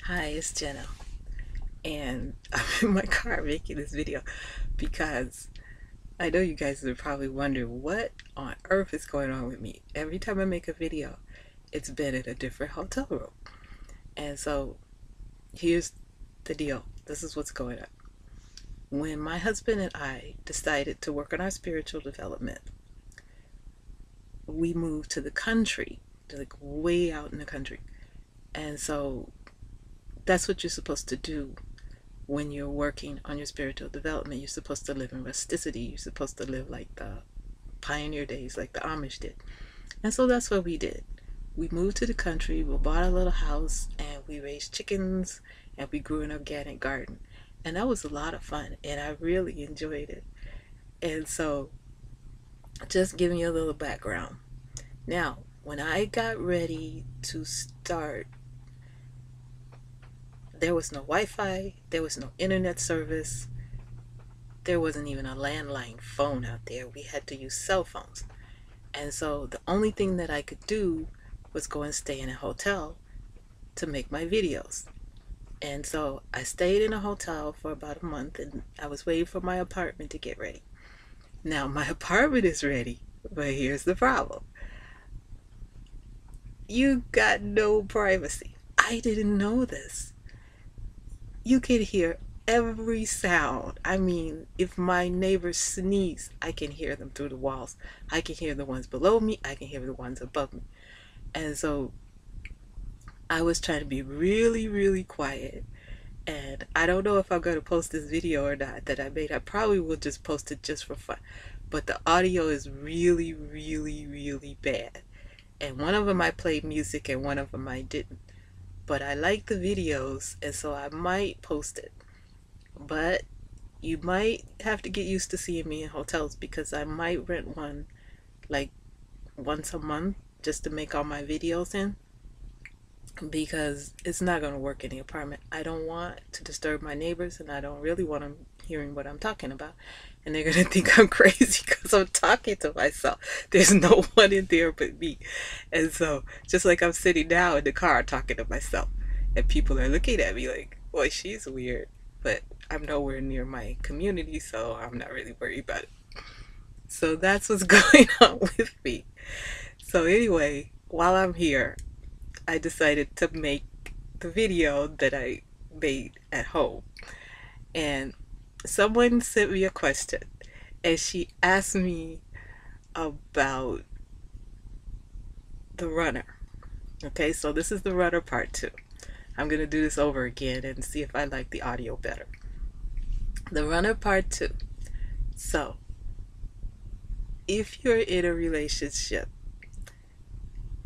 Hi, it's Jenna, and I'm in my car making this video because I know you guys are probably wondering what on earth is going on with me. Every time I make a video, it's been in a different hotel room. And so here's the deal. This is what's going on. When my husband and I decided to work on our spiritual development, we moved to the country, like way out in the country. And so that's what you're supposed to do when you're working on your spiritual development. You're supposed to live in rusticity. You're supposed to live like the pioneer days, like the Amish did. And so that's what we did. We moved to the country, we bought a little house, and we raised chickens, and we grew an organic garden. And that was a lot of fun, and I really enjoyed it. And so, just giving you a little background. Now, when I got ready to start, there was no Wi-Fi, there was no internet service, there wasn't even a landline phone out there. We had to use cell phones. And so the only thing that I could do was go and stay in a hotel to make my videos. And so I stayed in a hotel for about a month, and I was waiting for my apartment to get ready. Now my apartment is ready, but here's the problem. You got no privacy. I didn't know this. You could hear every sound. I mean, if my neighbors sneeze, I can hear them through the walls. I can hear the ones below me. I can hear the ones above me. And so I was trying to be really, really quiet. And I don't know if I'm going to post this video or not that I made. I probably will just post it just for fun. But the audio is really, really, really bad. And one of them I played music and one of them I didn't. But I like the videos, and so I might post it. But you might have to get used to seeing me in hotels, because I might rent one like once a month just to make all my videos in, because it's not going to work in the apartment. I don't want to disturb my neighbors, and I don't really want them hearing what I'm talking about, and they're going to think I'm crazy because I'm talking to myself. There's no one in there but me. And so just like I'm sitting now in the car talking to myself, and people are looking at me like, boy, she's weird. But I'm nowhere near my community, so I'm not really worried about it. So that's what's going on with me. So anyway, while I'm here, I decided to make the video that I made at home. And someone sent me a question, and she asked me about the runner. Okay, so this is the runner part 2. I'm going to do this over again and see if I like the audio better. The runner part 2. So, if you're in a relationship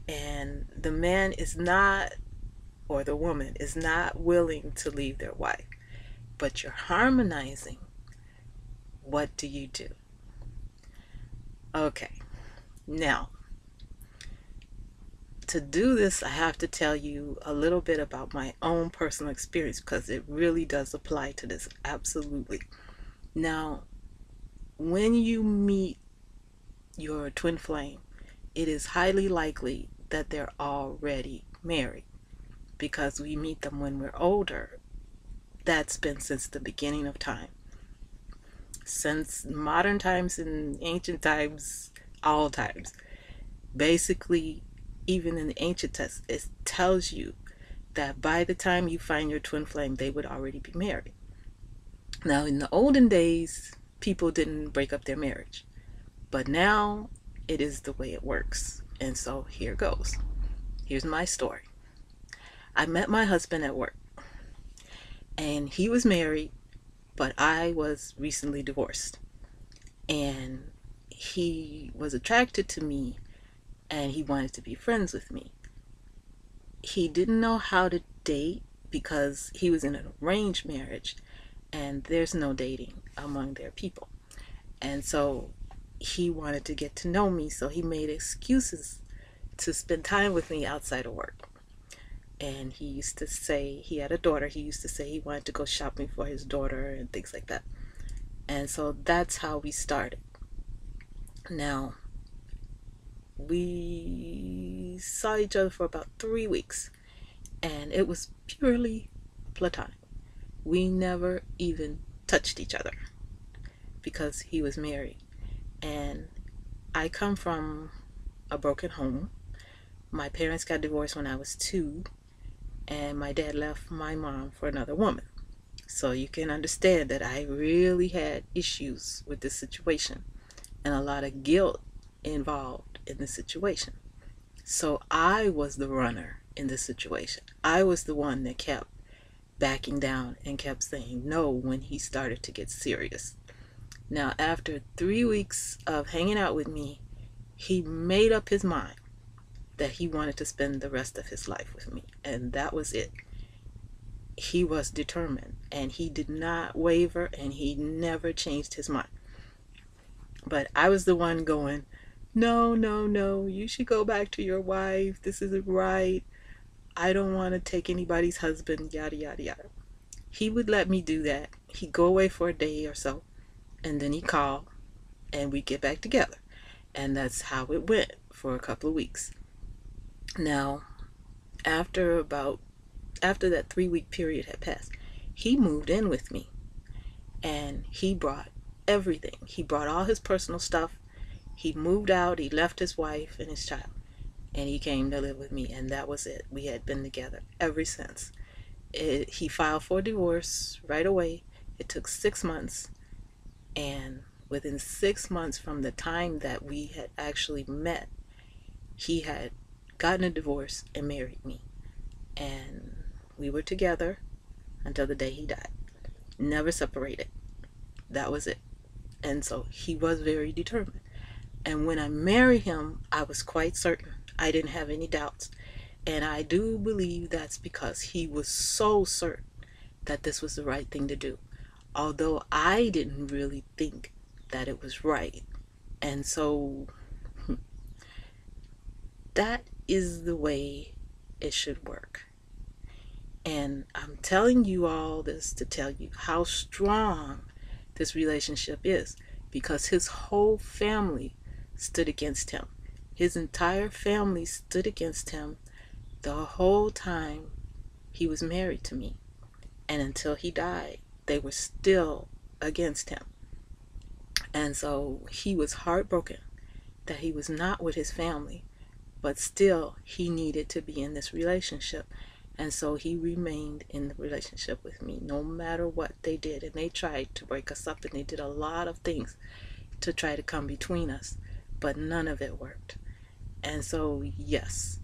and the man is not, or the woman is not willing to leave their wife, but you're harmonizing, what do you do? Okay, now, to do this, I have to tell you a little bit about my own personal experience, because it really does apply to this, absolutely. Now, when you meet your twin flame, it is highly likely that they're already married, because we meet them when we're older. That's been since the beginning of time. Since modern times and ancient times, all times. Basically, even in the ancient text, it tells you that by the time you find your twin flame, they would already be married. Now, in the olden days, people didn't break up their marriage. But now, it is the way it works. And so, here goes. Here's my story. I met my husband at work. And he was married, but I was recently divorced. And he was attracted to me, and he wanted to be friends with me. He didn't know how to date because he was in an arranged marriage, and there's no dating among their people. And so he wanted to get to know me, so he made excuses to spend time with me outside of work. And he used to say, he had a daughter, he used to say he wanted to go shopping for his daughter and things like that. And so that's how we started. Now, we saw each other for about 3 weeks, And it was purely platonic. We never even touched each other because he was married. And I come from a broken home. My parents got divorced when I was 2, and my dad left my mom for another woman. So you can understand that I really had issues with this situation and a lot of guilt involved in the situation. So I was the runner in this situation. I was the one that kept backing down and kept saying no when he started to get serious. Now, after 3 weeks of hanging out with me, he made up his mind that he wanted to spend the rest of his life with me. And that was it. He was determined, and he did not waver, and he never changed his mind. But I was the one going, no, no, no, you should go back to your wife. This isn't right. I don't want to take anybody's husband, yada, yada, yada. He would let me do that. He'd go away for a day or so, and then he'd call, and we'd get back together. And that's how it went for a couple of weeks. Now, after that 3-week period had passed, he moved in with me, and he brought everything. He brought all his personal stuff. He moved out. He left his wife and his child, and he came to live with me, and that was it. We had been together ever since. He filed for divorce right away. It took 6 months, and within 6 months from the time that we had actually met, he had gotten a divorce and married me. And we were together until the day he died. Never separated. That was it. And so he was very determined. And when I married him, I was quite certain. I didn't have any doubts. And I do believe that's because he was so certain that this was the right thing to do. Although I didn't really think that it was right. And so that is the way it should work. And I'm telling you all this to tell you how strong this relationship is, because his whole family stood against him. His entire family stood against him the whole time he was married to me. And until he died, they were still against him. And so he was heartbroken that he was not with his family, but still he needed to be in this relationship. And so he remained in the relationship with me no matter what they did. And they tried to break us up, and they did a lot of things to try to come between us, but none of it worked. And so, yes,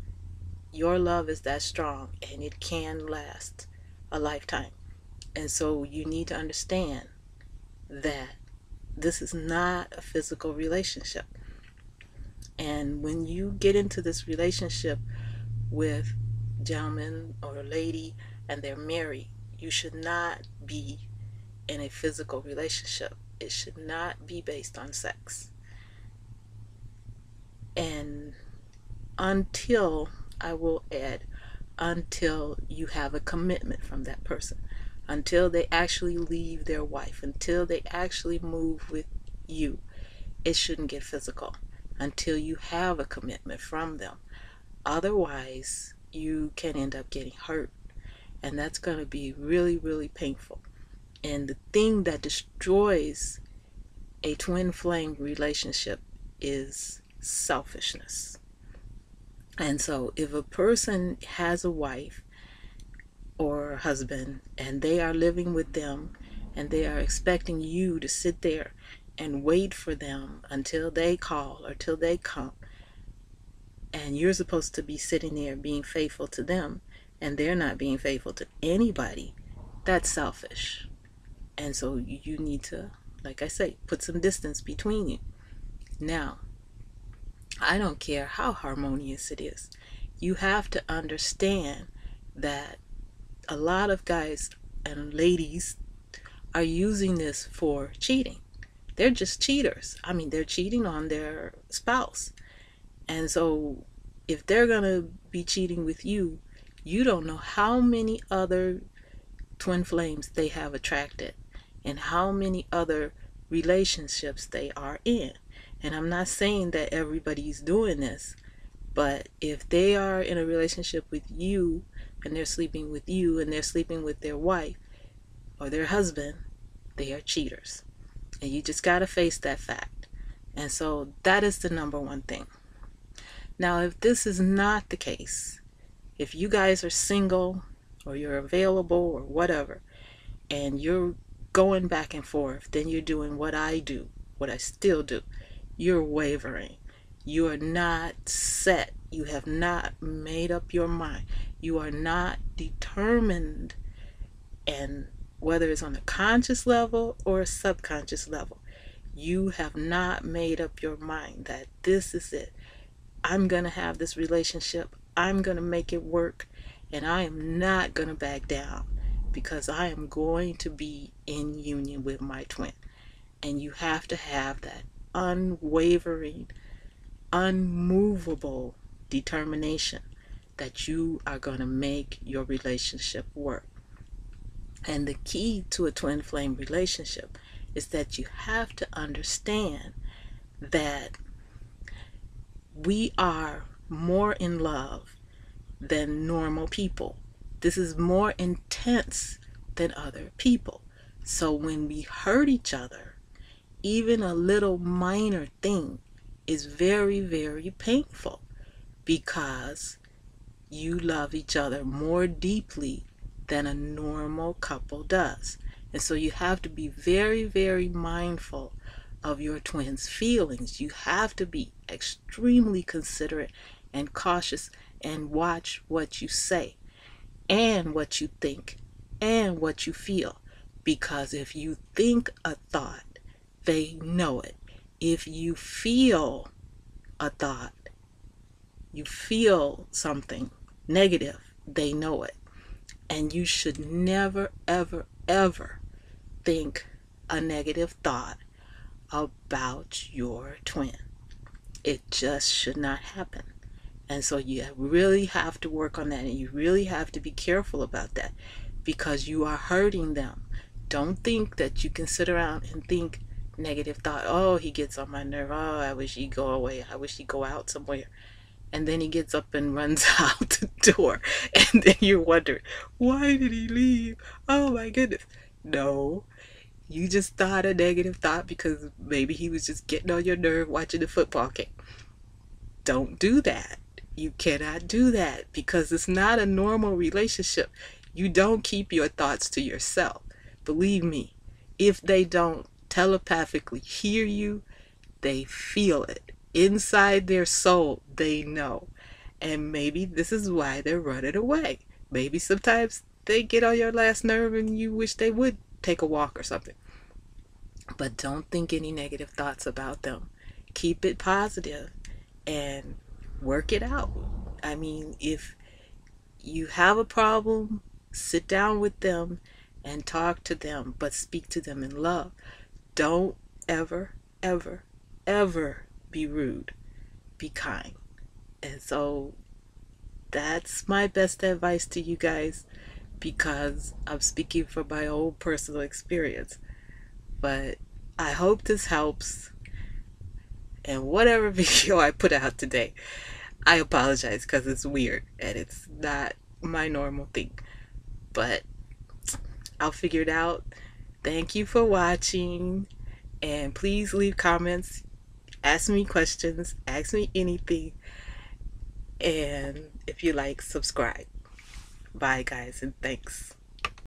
your love is that strong, and it can last a lifetime. And so you need to understand that this is not a physical relationship. And when you get into this relationship with gentleman or a lady and they're married, you should not be in a physical relationship. It should not be based on sex. And until, I will add, until you have a commitment from that person, until they actually leave their wife, until they actually move with you, it shouldn't get physical until you have a commitment from them. Otherwise, you can end up getting hurt, and that's going to be really, really painful. And the thing that destroys a twin flame relationship is selfishness. And so if a person has a wife or a husband and they are living with them and they are expecting you to sit there and wait for them until they call or till they come, and you're supposed to be sitting there being faithful to them, and they're not being faithful to anybody, that's selfish. And so you need to, like I say, put some distance between you. Now, I don't care how harmonious it is. You have to understand that a lot of guys and ladies are using this for cheating. They're just cheaters. I mean, they're cheating on their spouse. And so if they're going to be cheating with you, you don't know how many other twin flames they have attracted and how many other relationships they are in. And I'm not saying that everybody's doing this, But if they are in a relationship with you and they're sleeping with you and they're sleeping with their wife or their husband, they are cheaters. And you just got to face that fact. And so that is the number one thing. Now, if this is not the case, if you guys are single or you're available or whatever, and you're going back and forth, then you're doing what I do, what I still do. You're wavering. You are not set. You have not made up your mind. You are not determined, and whether it's on a conscious level or a subconscious level, you have not made up your mind that this is it. I'm going to have this relationship. I'm going to make it work, and I am not going to back down because I am going to be in union with my twin. And you have to have that unwavering, unmovable determination that you are going to make your relationship work. And the key to a twin flame relationship is that you have to understand that we are more in love than normal people. This is more intense than other people. So when we hurt each other, even a little minor thing is very, very painful because you love each other more deeply than a normal couple does. And so you have to be very, very mindful of your twin's feelings. You have to be extremely considerate and cautious and watch what you say and what you think and what you feel. Because if you think a thought, they know it. If you feel a thought, you feel something negative, they know it. And you should never, ever, ever think a negative thought about your twin. It just should not happen. And so you really have to work on that, and you really have to be careful about that because you are hurting them. Don't think that you can sit around and think negative thought. Oh, he gets on my nerve. Oh, I wish he'd go away. I wish he'd go out somewhere. And then he gets up and runs out the door. And then you're wondering, why did he leave? Oh my goodness. No, you just thought a negative thought because maybe he was just getting on your nerve watching the football game. Don't do that. You cannot do that because it's not a normal relationship. You don't keep your thoughts to yourself. Believe me, if they don't telepathically hear you, they feel it. Inside their soul, they know. And maybe this is why they're running away. Maybe sometimes they get on your last nerve and you wish they would take a walk or something. But don't think any negative thoughts about them. Keep it positive and work it out. I mean, if you have a problem, sit down with them and talk to them, but speak to them in love. Don't ever, ever, ever be rude. Be kind. And so that's my best advice to you guys because I'm speaking from my own personal experience. But I hope this helps. And whatever video I put out today, I apologize because it's weird and it's not my normal thing. But I'll figure it out. Thank you for watching. And please leave comments. Ask me questions. Ask me anything. And if you like, subscribe. Bye, guys, and thanks.